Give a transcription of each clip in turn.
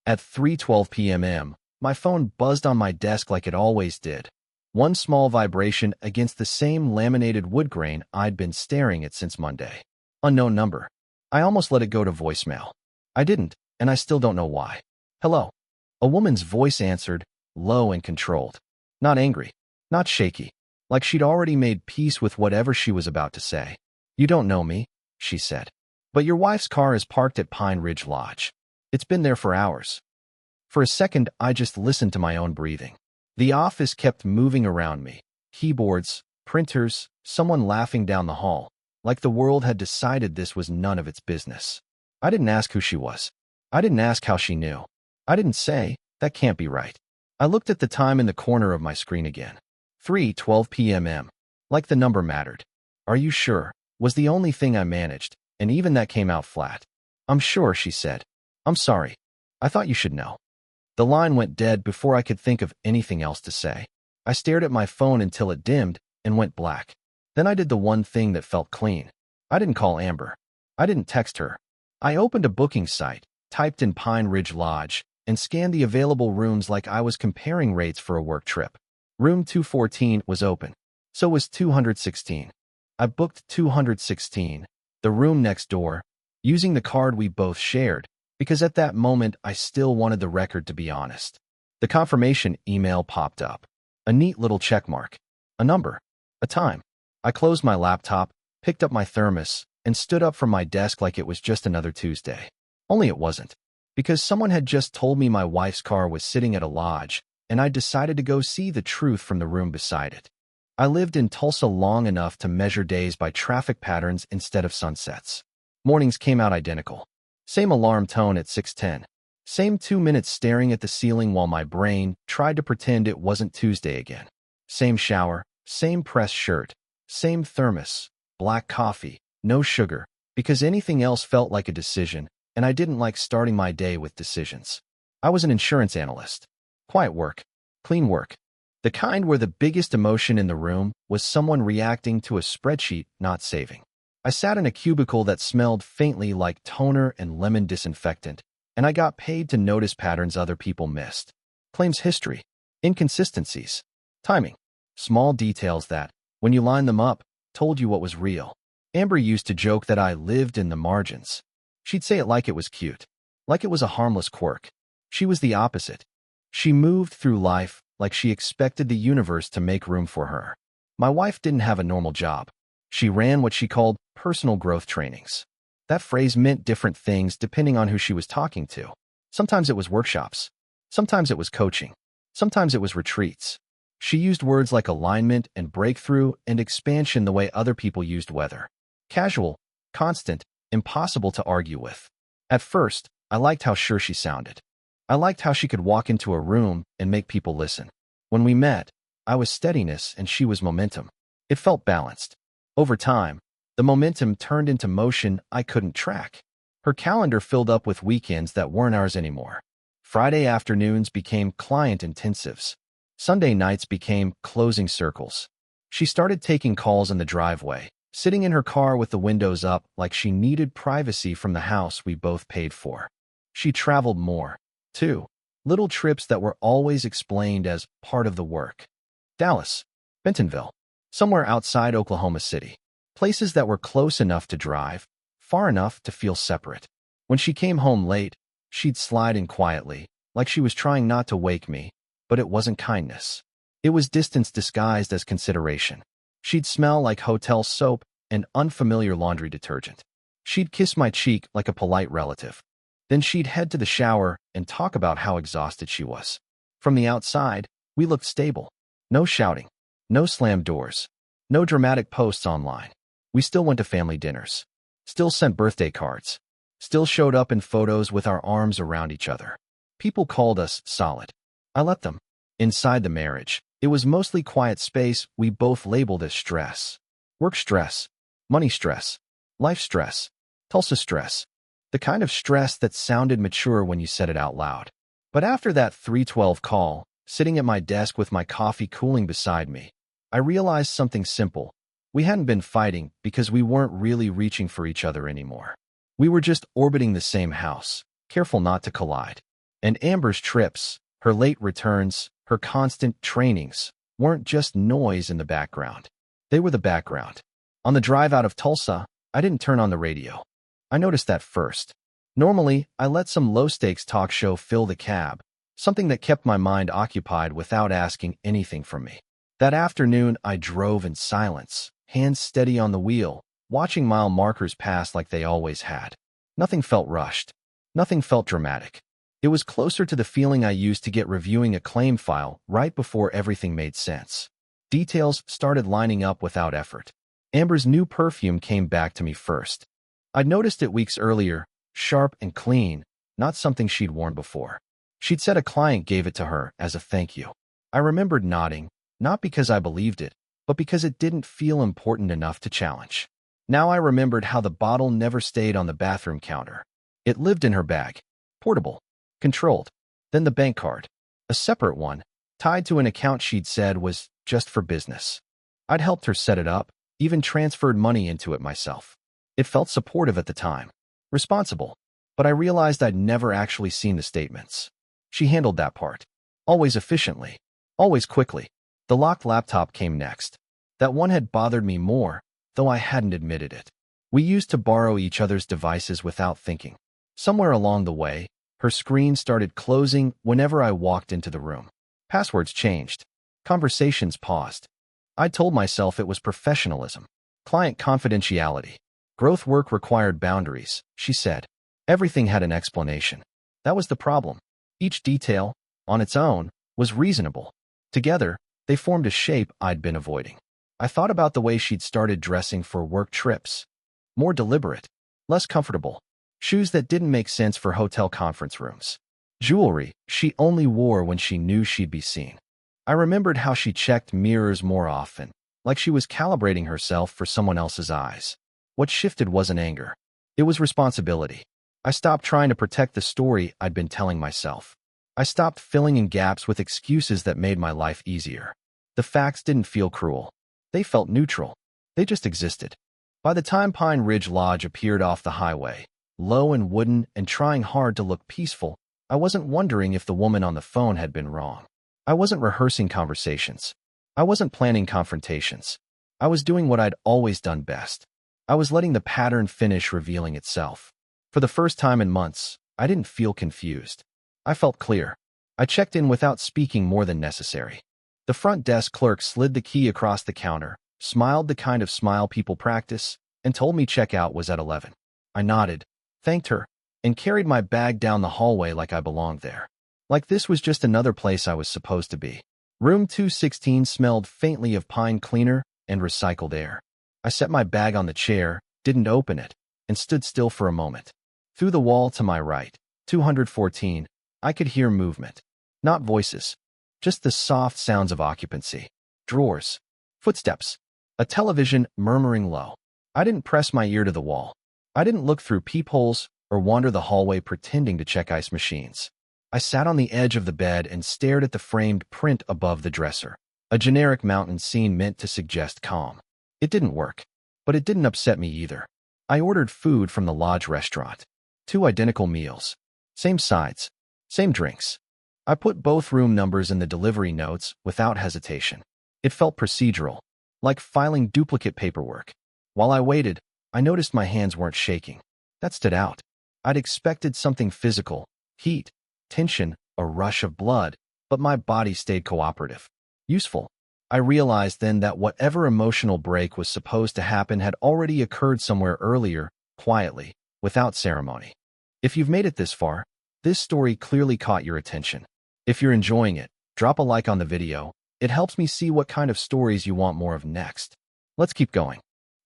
At 3:12 p.m., my phone buzzed on my desk like it always did. One small vibration against the same laminated wood grain I'd been staring at since Monday. Unknown number. I almost let it go to voicemail. I didn't, and I still don't know why. Hello. A woman's voice answered, low and controlled. Not angry. Not shaky. Like she'd already made peace with whatever she was about to say. You don't know me, she said. But your wife's car is parked at Pine Ridge Lodge. It's been there for hours. For a second, I just listened to my own breathing. The office kept moving around me. Keyboards, printers, someone laughing down the hall. Like the world had decided this was none of its business. I didn't ask who she was. I didn't ask how she knew. I didn't say, that can't be right. I looked at the time in the corner of my screen again. 3:12 p.m. Like the number mattered. Are you sure? Was the only thing I managed, and even that came out flat. I'm sure, she said. I'm sorry. I thought you should know. The line went dead before I could think of anything else to say. I stared at my phone until it dimmed and went black. Then I did the one thing that felt clean. I didn't call Amber. I didn't text her. I opened a booking site, typed in Pine Ridge Lodge, and scanned the available rooms like I was comparing rates for a work trip. Room 214 was open. So was 216. I booked 216, the room next door, using the card we both shared, because at that moment I still wanted the record to be honest. The confirmation email popped up. A neat little checkmark. A number. A time. I closed my laptop, picked up my thermos, and stood up from my desk like it was just another Tuesday. Only it wasn't. Because someone had just told me my wife's car was sitting at a lodge, and I decided to go see the truth from the room beside it. I lived in Tulsa long enough to measure days by traffic patterns instead of sunsets. Mornings came out identical. Same alarm tone at 6:10. Same 2 minutes staring at the ceiling while my brain tried to pretend it wasn't Tuesday again. Same shower, same pressed shirt, same thermos, black coffee, no sugar, because anything else felt like a decision, and I didn't like starting my day with decisions. I was an insurance analyst. Quiet work. Clean work. The kind where the biggest emotion in the room was someone reacting to a spreadsheet not saving. I sat in a cubicle that smelled faintly like toner and lemon disinfectant, and I got paid to notice patterns other people missed. Claims history. Inconsistencies. Timing. Small details that, when you line them up, told you what was real. Amber used to joke that I lived in the margins. She'd say it like it was cute. Like it was a harmless quirk. She was the opposite. She moved through life like she expected the universe to make room for her. My wife didn't have a normal job. She ran what she called personal growth trainings. That phrase meant different things depending on who she was talking to. Sometimes it was workshops. Sometimes it was coaching. Sometimes it was retreats. She used words like alignment and breakthrough and expansion the way other people used weather. Casual, constant, impossible to argue with. At first, I liked how sure she sounded. I liked how she could walk into a room and make people listen. When we met, I was steadiness and she was momentum. It felt balanced. Over time, the momentum turned into motion I couldn't track. Her calendar filled up with weekends that weren't ours anymore. Friday afternoons became client intensives. Sunday nights became closing circles. She started taking calls in the driveway, sitting in her car with the windows up like she needed privacy from the house we both paid for. She traveled more, too. Little trips that were always explained as part of the work. Dallas, Bentonville, somewhere outside Oklahoma City. Places that were close enough to drive, far enough to feel separate. When she came home late, she'd slide in quietly, like she was trying not to wake me, but it wasn't kindness. It was distance disguised as consideration. She'd smell like hotel soap and unfamiliar laundry detergent. She'd kiss my cheek like a polite relative. Then she'd head to the shower and talk about how exhausted she was. From the outside, we looked stable. No shouting. No slammed doors. No dramatic posts online. We still went to family dinners. Still sent birthday cards. Still showed up in photos with our arms around each other. People called us solid. I let them. Inside the marriage, it was mostly quiet space we both labeled as stress. Work stress. Money stress. Life stress. Tulsa stress. The kind of stress that sounded mature when you said it out loud. But after that 3:12 call, sitting at my desk with my coffee cooling beside me, I realized something simple. We hadn't been fighting because we weren't really reaching for each other anymore. We were just orbiting the same house, careful not to collide. And Amber's trips, her late returns, her constant trainings, weren't just noise in the background. They were the background. On the drive out of Tulsa, I didn't turn on the radio. I noticed that first. Normally, I let some low-stakes talk show fill the cab, something that kept my mind occupied without asking anything from me. That afternoon, I drove in silence, hands steady on the wheel, watching mile markers pass like they always had. Nothing felt rushed. Nothing felt dramatic. It was closer to the feeling I used to get reviewing a claim file right before everything made sense. Details started lining up without effort. Amber's new perfume came back to me first. I'd noticed it weeks earlier, sharp and clean, not something she'd worn before. She'd said a client gave it to her as a thank you. I remembered nodding, not because I believed it, but because it didn't feel important enough to challenge. Now I remembered how the bottle never stayed on the bathroom counter. It lived in her bag. Portable. Controlled. Then the bank card. A separate one, tied to an account she'd said was just for business. I'd helped her set it up, even transferred money into it myself. It felt supportive at the time. Responsible. But I realized I'd never actually seen the statements. She handled that part. Always efficiently. Always quickly. The locked laptop came next. That one had bothered me more, though I hadn't admitted it. We used to borrow each other's devices without thinking. Somewhere along the way, her screen started closing whenever I walked into the room. Passwords changed. Conversations paused. I told myself it was professionalism. Client confidentiality. Growth work required boundaries, she said. Everything had an explanation. That was the problem. Each detail, on its own, was reasonable. Together, they formed a shape I'd been avoiding. I thought about the way she'd started dressing for work trips. More deliberate. Less comfortable. Shoes that didn't make sense for hotel conference rooms. Jewelry she only wore when she knew she'd be seen. I remembered how she checked mirrors more often, like she was calibrating herself for someone else's eyes. What shifted wasn't anger. It was responsibility. I stopped trying to protect the story I'd been telling myself. I stopped filling in gaps with excuses that made my life easier. The facts didn't feel cruel. They felt neutral. They just existed. By the time Pine Ridge Lodge appeared off the highway, low and wooden and trying hard to look peaceful, I wasn't wondering if the woman on the phone had been wrong. I wasn't rehearsing conversations. I wasn't planning confrontations. I was doing what I'd always done best. I was letting the pattern finish revealing itself. For the first time in months, I didn't feel confused. I felt clear. I checked in without speaking more than necessary. The front desk clerk slid the key across the counter, smiled the kind of smile people practice, and told me checkout was at 11. I nodded, thanked her, and carried my bag down the hallway like I belonged there. Like this was just another place I was supposed to be. Room 216 smelled faintly of pine cleaner and recycled air. I set my bag on the chair, didn't open it, and stood still for a moment. Through the wall to my right, 214, I could hear movement. Not voices. Just the soft sounds of occupancy. Drawers. Footsteps. A television murmuring low. I didn't press my ear to the wall. I didn't look through peepholes or wander the hallway pretending to check ice machines. I sat on the edge of the bed and stared at the framed print above the dresser. A generic mountain scene meant to suggest calm. It didn't work, but it didn't upset me either. I ordered food from the lodge restaurant. 2 identical meals. Same sides. Same drinks. I put both room numbers in the delivery notes without hesitation. It felt procedural, like filing duplicate paperwork. While I waited, I noticed my hands weren't shaking. That stood out. I'd expected something physical, heat, tension, a rush of blood, but my body stayed cooperative. Useful. I realized then that whatever emotional break was supposed to happen had already occurred somewhere earlier, quietly, without ceremony. If you've made it this far, this story clearly caught your attention. If you're enjoying it, drop a like on the video. It helps me see what kind of stories you want more of next. Let's keep going.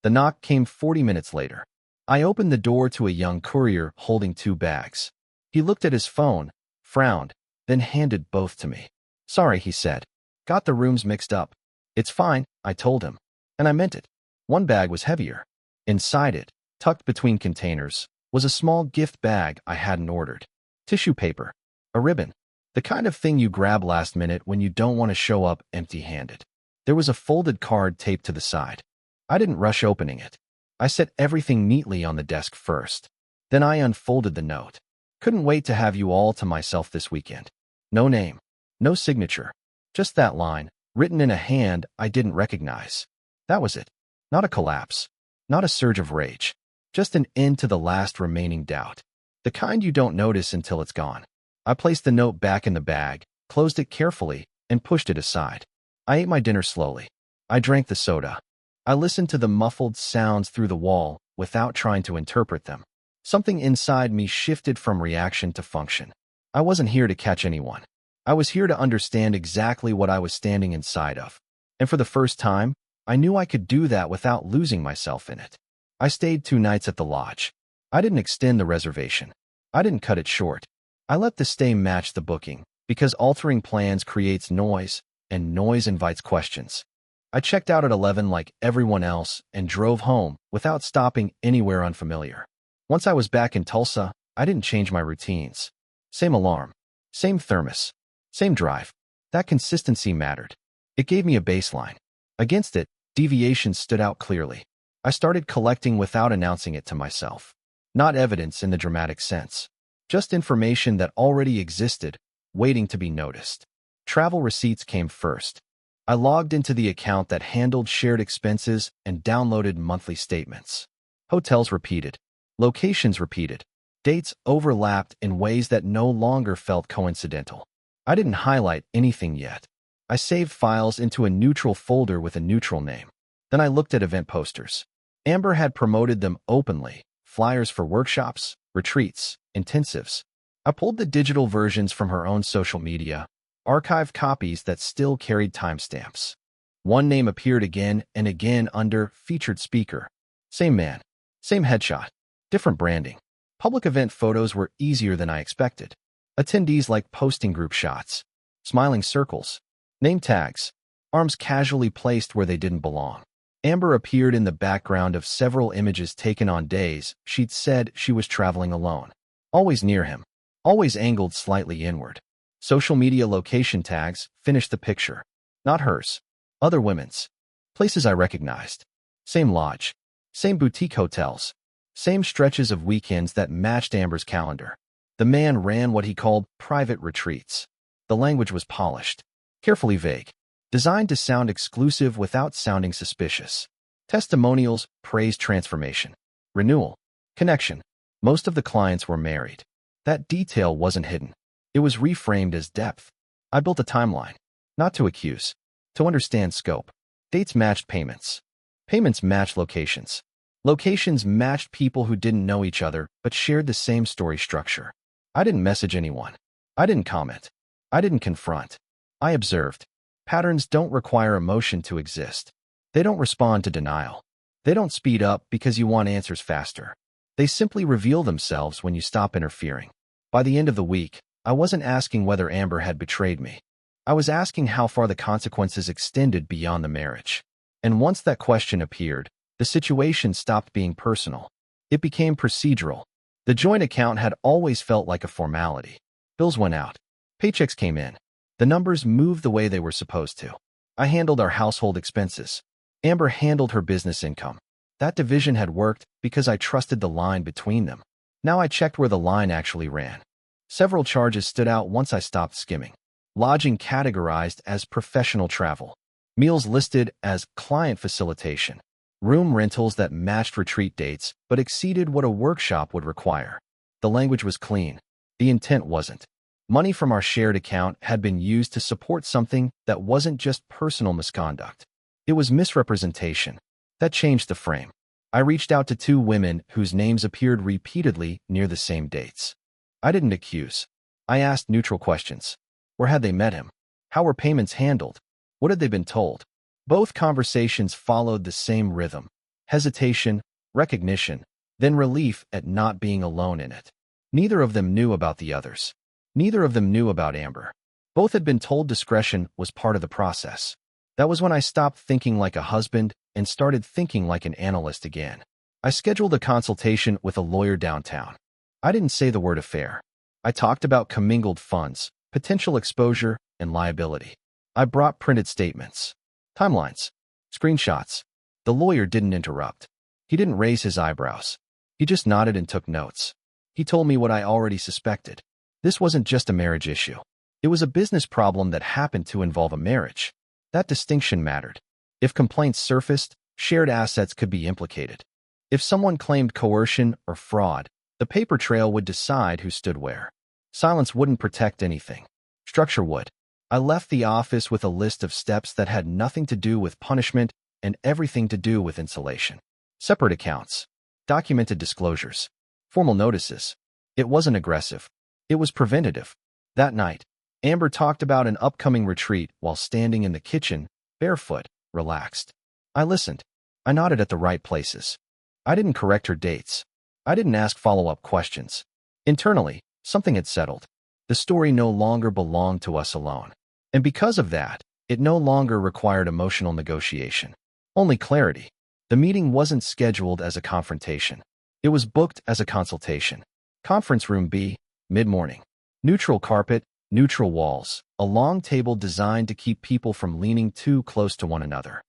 The knock came 40 minutes later. I opened the door to a young courier holding 2 bags. He looked at his phone, frowned, then handed both to me. Sorry, he said. Got the rooms mixed up. It's fine, I told him. And I meant it. One bag was heavier. Inside it, tucked between containers, was a small gift bag I hadn't ordered. Tissue paper. A ribbon. The kind of thing you grab last minute when you don't want to show up empty-handed. There was a folded card taped to the side. I didn't rush opening it. I set everything neatly on the desk first. Then I unfolded the note. Couldn't wait to have you all to myself this weekend. No name, no signature, just that line, written in a hand I didn't recognize. That was it. Not a collapse, not a surge of rage, just an end to the last remaining doubt. The kind you don't notice until it's gone. I placed the note back in the bag, closed it carefully, and pushed it aside. I ate my dinner slowly. I drank the soda. I listened to the muffled sounds through the wall without trying to interpret them. Something inside me shifted from reaction to function. I wasn't here to catch anyone. I was here to understand exactly what I was standing inside of. And for the first time, I knew I could do that without losing myself in it. I stayed 2 nights at the lodge. I didn't extend the reservation. I didn't cut it short. I let the stay match the booking, because altering plans creates noise, and noise invites questions. I checked out at 11 like everyone else and drove home without stopping anywhere unfamiliar. Once I was back in Tulsa, I didn't change my routines. Same alarm, same thermos, same drive. That consistency mattered. It gave me a baseline. Against it, deviations stood out clearly. I started collecting without announcing it to myself. Not evidence in the dramatic sense, just information that already existed, waiting to be noticed. Travel receipts came first. I logged into the account that handled shared expenses and downloaded monthly statements. Hotels repeated. Locations repeated. Dates overlapped in ways that no longer felt coincidental. I didn't highlight anything yet. I saved files into a neutral folder with a neutral name. Then I looked at event posters. Amber had promoted them openly. Flyers for workshops, retreats, intensives. I pulled the digital versions from her own social media, archived copies that still carried timestamps. One name appeared again and again under featured speaker. Same man, same headshot, different branding. Public event photos were easier than I expected. Attendees liked posting group shots, smiling circles, name tags, arms casually placed where they didn't belong. Amber appeared in the background of several images taken on days she'd said she was traveling alone. Always near him, always angled slightly inward. Social media location tags finished the picture. Not hers, other women's. Places I recognized. Same lodge, same boutique hotels, same stretches of weekends that matched Amber's calendar. The man ran what he called private retreats. The language was polished, carefully vague, designed to sound exclusive without sounding suspicious. Testimonials praised transformation, renewal, connection. Most of the clients were married. That detail wasn't hidden. It was reframed as depth. I built a timeline, not to accuse, to understand scope. Dates matched payments. Payments matched locations. Locations matched people who didn't know each other but shared the same story structure. I didn't message anyone. I didn't comment. I didn't confront. I observed. Patterns don't require emotion to exist. They don't respond to denial. They don't speed up because you want answers faster. They simply reveal themselves when you stop interfering. By the end of the week, I wasn't asking whether Amber had betrayed me. I was asking how far the consequences extended beyond the marriage. And once that question appeared, the situation stopped being personal. It became procedural. The joint account had always felt like a formality. Bills went out. Paychecks came in. The numbers moved the way they were supposed to. I handled our household expenses. Amber handled her business income. That division had worked because I trusted the line between them. Now I checked where the line actually ran. Several charges stood out once I stopped skimming. Lodging categorized as professional travel. Meals listed as client facilitation. Room rentals that matched retreat dates but exceeded what a workshop would require. The language was clean. The intent wasn't. Money from our shared account had been used to support something that wasn't just personal misconduct. It was misrepresentation. That changed the frame. I reached out to 2 women whose names appeared repeatedly near the same dates. I didn't accuse. I asked neutral questions. Where had they met him? How were payments handled? What had they been told? Both conversations followed the same rhythm. Hesitation, recognition, then relief at not being alone in it. Neither of them knew about the others. Neither of them knew about Amber. Both had been told discretion was part of the process. That was when I stopped thinking like a husband and started thinking like an analyst again. I scheduled a consultation with a lawyer downtown. I didn't say the word affair. I talked about commingled funds, potential exposure, and liability. I brought printed statements, timelines, screenshots. The lawyer didn't interrupt. He didn't raise his eyebrows. He just nodded and took notes. He told me what I already suspected. This wasn't just a marriage issue. It was a business problem that happened to involve a marriage. That distinction mattered. If complaints surfaced, shared assets could be implicated. If someone claimed coercion or fraud, the paper trail would decide who stood where. Silence wouldn't protect anything. Structure would. I left the office with a list of steps that had nothing to do with punishment and everything to do with insulation. Separate accounts. Documented disclosures. Formal notices. It wasn't aggressive. It was preventative. That night, Amber talked about an upcoming retreat while standing in the kitchen, barefoot, relaxed. I listened. I nodded at the right places. I didn't correct her dates. I didn't ask follow-up questions. Internally, something had settled. The story no longer belonged to us alone. And because of that, it no longer required emotional negotiation. Only clarity. The meeting wasn't scheduled as a confrontation. It was booked as a consultation. Conference room B, mid-morning. Neutral carpet, neutral walls, a long table designed to keep people from leaning too close to one another.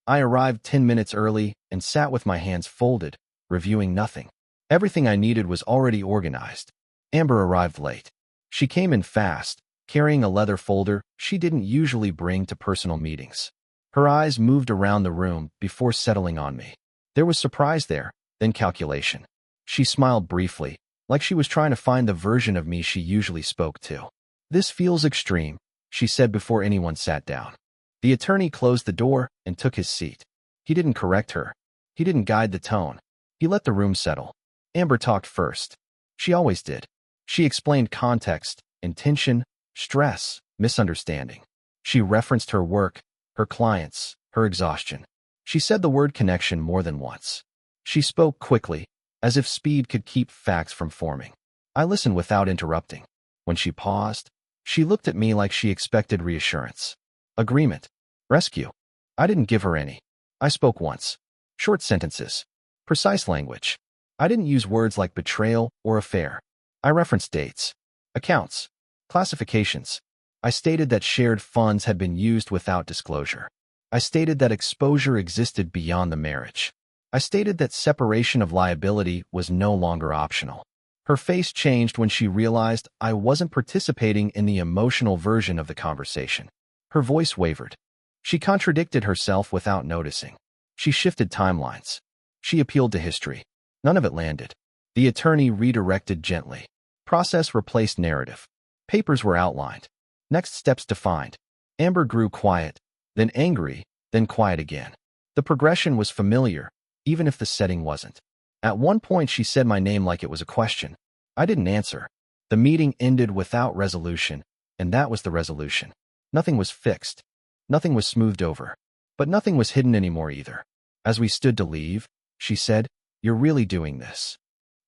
I arrived 10 minutes early and sat with my hands folded, reviewing nothing. Everything I needed was already organized. Amber arrived late. She came in fast, carrying a leather folder she didn't usually bring to personal meetings. Her eyes moved around the room before settling on me. There was surprise there, then calculation. She smiled briefly, like she was trying to find the version of me she usually spoke to. "This feels extreme," she said before anyone sat down. The attorney closed the door and took his seat. He didn't correct her. He didn't guide the tone. He let the room settle. Amber talked first. She always did. She explained context, intention, stress, misunderstanding. She referenced her work, her clients, her exhaustion. She said the word connection more than once. She spoke quickly, as if speed could keep facts from forming. I listened without interrupting. When she paused, she looked at me like she expected reassurance. Agreement. Rescue. I didn't give her any. I spoke once. Short sentences. Precise language. I didn't use words like betrayal or affair. I referenced dates. Accounts. Classifications. I stated that shared funds had been used without disclosure. I stated that exposure existed beyond the marriage. I stated that separation of liability was no longer optional. Her face changed when she realized I wasn't participating in the emotional version of the conversation. Her voice wavered. She contradicted herself without noticing. She shifted timelines. She appealed to history. None of it landed. The attorney redirected gently. Process replaced narrative. Papers were outlined. Next steps defined. Amber grew quiet, then angry, then quiet again. The progression was familiar, even if the setting wasn't. At one point she said my name like it was a question. I didn't answer. The meeting ended without resolution, and that was the resolution. Nothing was fixed. Nothing was smoothed over. But nothing was hidden anymore either. As we stood to leave, she said, "You're really doing this."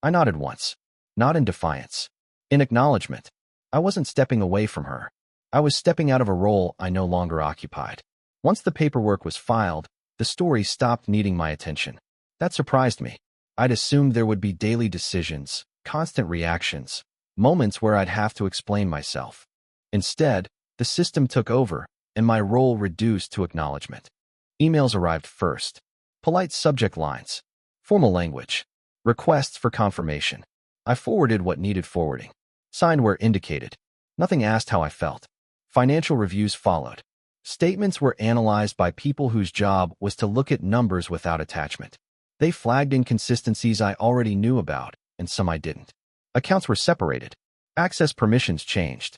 I nodded once. Not in defiance. In acknowledgement. I wasn't stepping away from her. I was stepping out of a role I no longer occupied. Once the paperwork was filed, the story stopped needing my attention. That surprised me. I'd assumed there would be daily decisions, constant reactions, moments where I'd have to explain myself. Instead, the system took over, and my role reduced to acknowledgement. Emails arrived first. Polite subject lines. Formal language. Requests for confirmation. I forwarded what needed forwarding. Signed where indicated. Nothing asked how I felt. Financial reviews followed. Statements were analyzed by people whose job was to look at numbers without attachment. They flagged inconsistencies I already knew about, and some I didn't. Accounts were separated. Access permissions changed.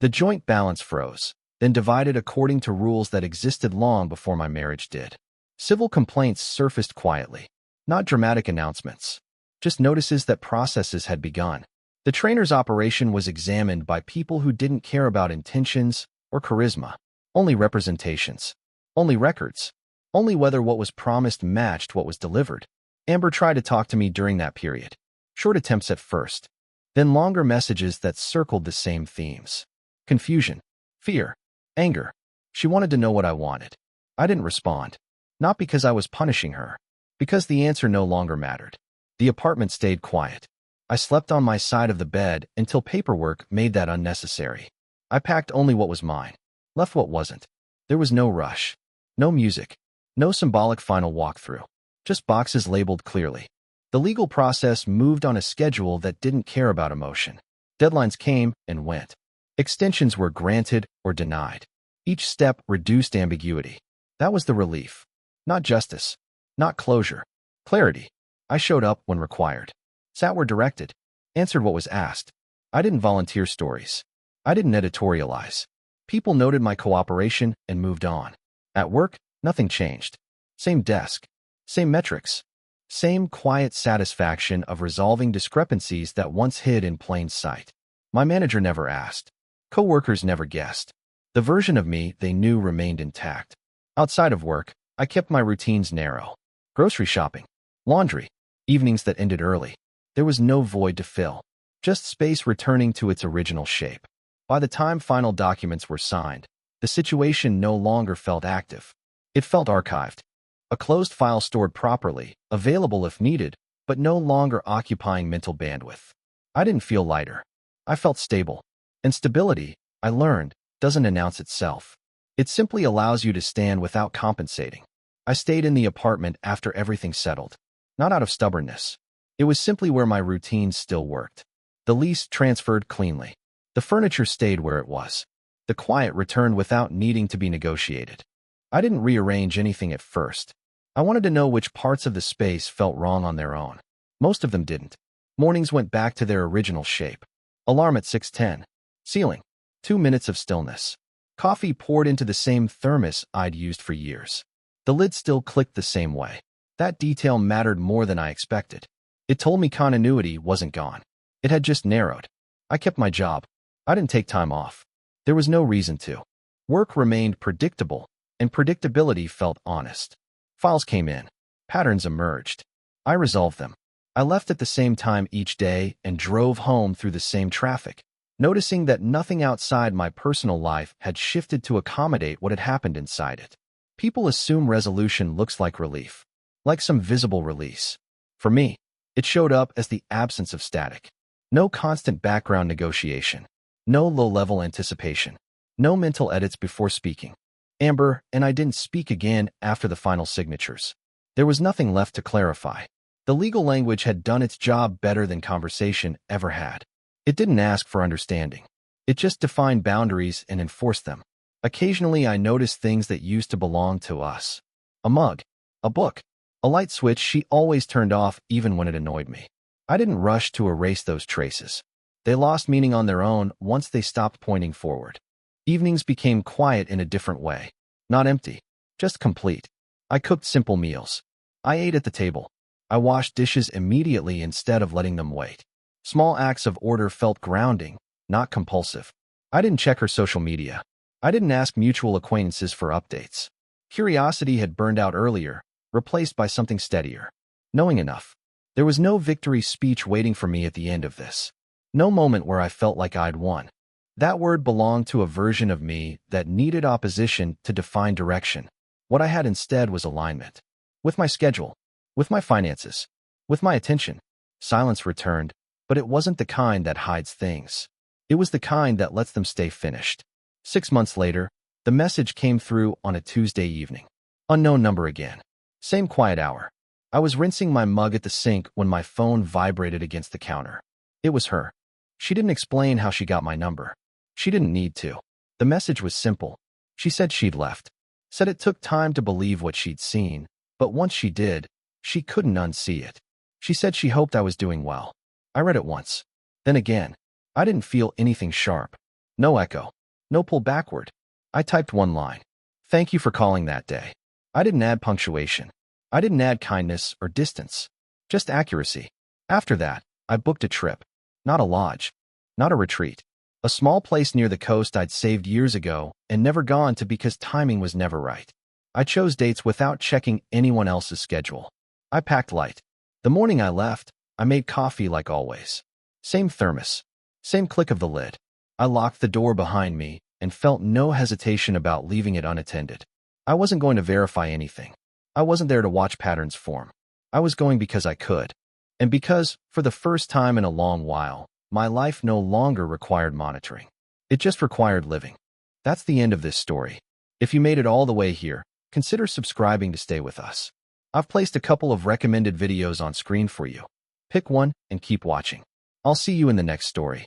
The joint balance froze, then divided according to rules that existed long before my marriage did. Civil complaints surfaced quietly. Not dramatic announcements. Just notices that processes had begun. The trainer's operation was examined by people who didn't care about intentions or charisma. Only representations. Only records. Only whether what was promised matched what was delivered. Amber tried to talk to me during that period. Short attempts at first. Then longer messages that circled the same themes. Confusion. Fear. Anger. She wanted to know what I wanted. I didn't respond. Not because I was punishing her. Because the answer no longer mattered. The apartment stayed quiet. I slept on my side of the bed until paperwork made that unnecessary. I packed only what was mine. Left what wasn't. There was no rush. No music. No symbolic final walkthrough. Just boxes labeled clearly. The legal process moved on a schedule that didn't care about emotion. Deadlines came and went. Extensions were granted or denied. Each step reduced ambiguity. That was the relief. Not justice. Not closure. Clarity. I showed up when required. Sat where directed. Answered what was asked. I didn't volunteer stories. I didn't editorialize. People noted my cooperation and moved on. At work, nothing changed. Same desk. Same metrics. Same quiet satisfaction of resolving discrepancies that once hid in plain sight. My manager never asked. Coworkers never guessed. The version of me they knew remained intact. Outside of work, I kept my routines narrow. Grocery shopping. Laundry. Evenings that ended early. There was no void to fill. Just space returning to its original shape. By the time final documents were signed, the situation no longer felt active. It felt archived. A closed file stored properly, available if needed, but no longer occupying mental bandwidth. I didn't feel lighter. I felt stable. And stability, I learned, doesn't announce itself. It simply allows you to stand without compensating. I stayed in the apartment after everything settled. Not out of stubbornness. It was simply where my routines still worked. The lease transferred cleanly. The furniture stayed where it was. The quiet returned without needing to be negotiated. I didn't rearrange anything at first. I wanted to know which parts of the space felt wrong on their own. Most of them didn't. Mornings went back to their original shape. Alarm at 6:10. Ceiling. 2 minutes of stillness. Coffee poured into the same thermos I'd used for years. The lid still clicked the same way. That detail mattered more than I expected. It told me continuity wasn't gone. It had just narrowed. I kept my job. I didn't take time off. There was no reason to. Work remained predictable, and predictability felt honest. Files came in. Patterns emerged. I resolved them. I left at the same time each day and drove home through the same traffic, noticing that nothing outside my personal life had shifted to accommodate what had happened inside it. People assume resolution looks like relief, like some visible release. For me, it showed up as the absence of static. No constant background negotiation. No low-level anticipation. No mental edits before speaking. Amber and I didn't speak again after the final signatures. There was nothing left to clarify. The legal language had done its job better than conversation ever had. It didn't ask for understanding. It just defined boundaries and enforced them. Occasionally, I noticed things that used to belong to us. A mug. A book. A light switch she always turned off even when it annoyed me. I didn't rush to erase those traces. They lost meaning on their own once they stopped pointing forward. Evenings became quiet in a different way. Not empty. Just complete. I cooked simple meals. I ate at the table. I washed dishes immediately instead of letting them wait. Small acts of order felt grounding, not compulsive. I didn't check her social media. I didn't ask mutual acquaintances for updates. Curiosity had burned out earlier, replaced by something steadier. Knowing enough. There was no victory speech waiting for me at the end of this. No moment where I felt like I'd won. That word belonged to a version of me that needed opposition to define direction. What I had instead was alignment. With my schedule. With my finances. With my attention. Silence returned, but it wasn't the kind that hides things. It was the kind that lets them stay finished. 6 months later, the message came through on a Tuesday evening. Unknown number again. Same quiet hour. I was rinsing my mug at the sink when my phone vibrated against the counter. It was her. She didn't explain how she got my number. She didn't need to. The message was simple. She said she'd left. Said it took time to believe what she'd seen, but once she did, she couldn't unsee it. She said she hoped I was doing well. I read it once. Then again. I didn't feel anything sharp. No echo. No pull backward. I typed one line. Thank you for calling that day. I didn't add punctuation. I didn't add kindness or distance. Just accuracy. After that, I booked a trip. Not a lodge. Not a retreat. A small place near the coast I'd saved years ago and never gone to because timing was never right. I chose dates without checking anyone else's schedule. I packed light. The morning I left, I made coffee like always. Same thermos. Same click of the lid. I locked the door behind me and felt no hesitation about leaving it unattended. I wasn't going to verify anything. I wasn't there to watch patterns form. I was going because I could. And because, for the first time in a long while, my life no longer required monitoring. It just required living. That's the end of this story. If you made it all the way here, consider subscribing to stay with us. I've placed a couple of recommended videos on screen for you. Pick one and keep watching. I'll see you in the next story.